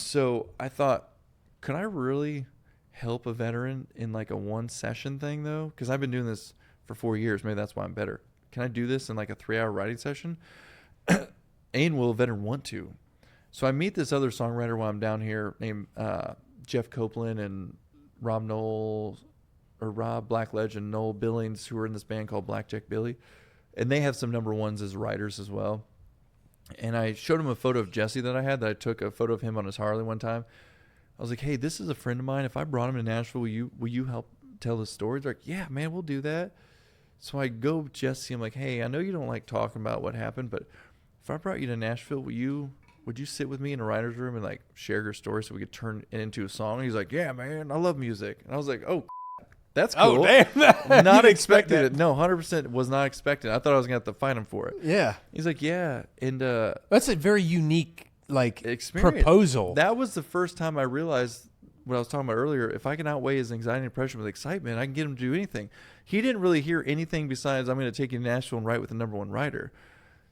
So I thought, could I really help a veteran in like a one session thing though? Because I've been doing this for 4 years. Maybe that's why I'm better. Can I do this in like a 3-hour writing session? And will a veteran want to? So I meet this other songwriter while I'm down here named Jeff Copeland and Rob Blackledge and Noel Billings, who are in this band called Blackjack Billy. And they have some number ones as writers as well. And I showed him a photo of Jesse that I had, that I took a photo of him on his Harley one time. I was like, hey, this is a friend of mine. If I brought him to Nashville, will you help tell the story? They're like, yeah, man, we'll do that. So I go with Jesse. I'm like, hey, I know you don't like talking about what happened, but if I brought you to Nashville, would you sit with me in a writer's room and like share your story so we could turn it into a song? And he's like, yeah, man, I love music. And I was like, oh, that's cool. Oh, damn. Not expected it. No, 100% was not expected. I thought I was going to have to fight him for it. Yeah. He's like, yeah. And that's a very unique experience. Proposal. That was the first time I realized what I was talking about earlier. If I can outweigh his anxiety and depression with excitement, I can get him to do anything. He didn't really hear anything besides, I'm going to take you to Nashville and write with the number one writer.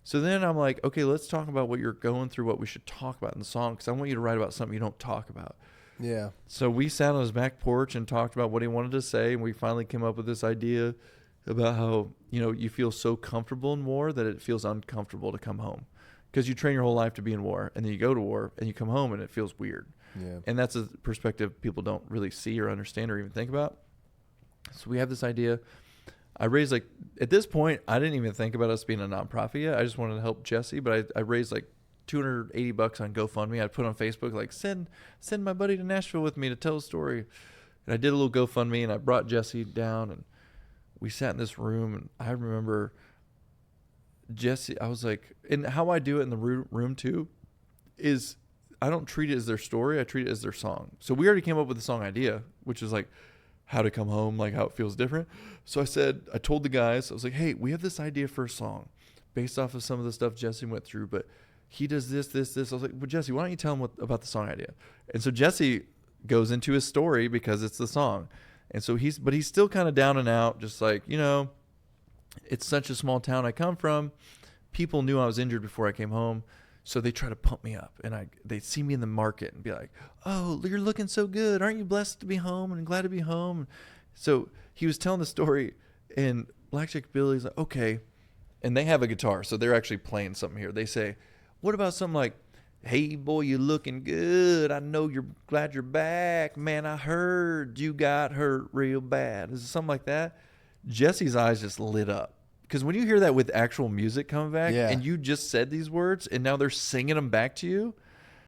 So then I'm like, okay, let's talk about what you're going through, what we should talk about in the song, because I want you to write about something you don't talk about. Yeah. So we sat on his back porch and talked about what he wanted to say, and we finally came up with this idea about how, you feel so comfortable in war that it feels uncomfortable to come home, because you train your whole life to be in war, and then you go to war and you come home and it feels weird. Yeah. And that's a perspective people don't really see or understand or even think about. So we have this idea. I raised at this point, I didn't even think about us being a nonprofit yet. I just wanted to help Jesse, but I raised $280 on GoFundMe. I put on Facebook, send my buddy to Nashville with me to tell a story. And I did a little GoFundMe, and I brought Jesse down, and we sat in this room, and I remember Jesse, I was like, and how I do it in the room too is I don't treat it as their story. I treat it as their song. So we already came up with the song idea, which is like how to come home, like how it feels different. So I told the guys, I was like, hey, we have this idea for a song based off of some of the stuff Jesse went through, but he does this. I was like, well, Jesse, why don't you tell him about the song idea? And so Jesse goes into his story because it's the song. And so he's still kind of down and out, just like, it's such a small town I come from. People knew I was injured before I came home. So they try to pump me up, and they'd see me in the market and be like, oh, you're looking so good. Aren't you blessed to be home and glad to be home? So he was telling the story, and Blackjack Billy's like, okay. And they have a guitar, so they're actually playing something here. They say, what about something like, hey, boy, you looking good. I know you're glad you're back. Man, I heard you got hurt real bad. Is it something like that? Jesse's eyes just lit up. Because when you hear that with actual music coming back, and you just said these words, and now they're singing them back to you,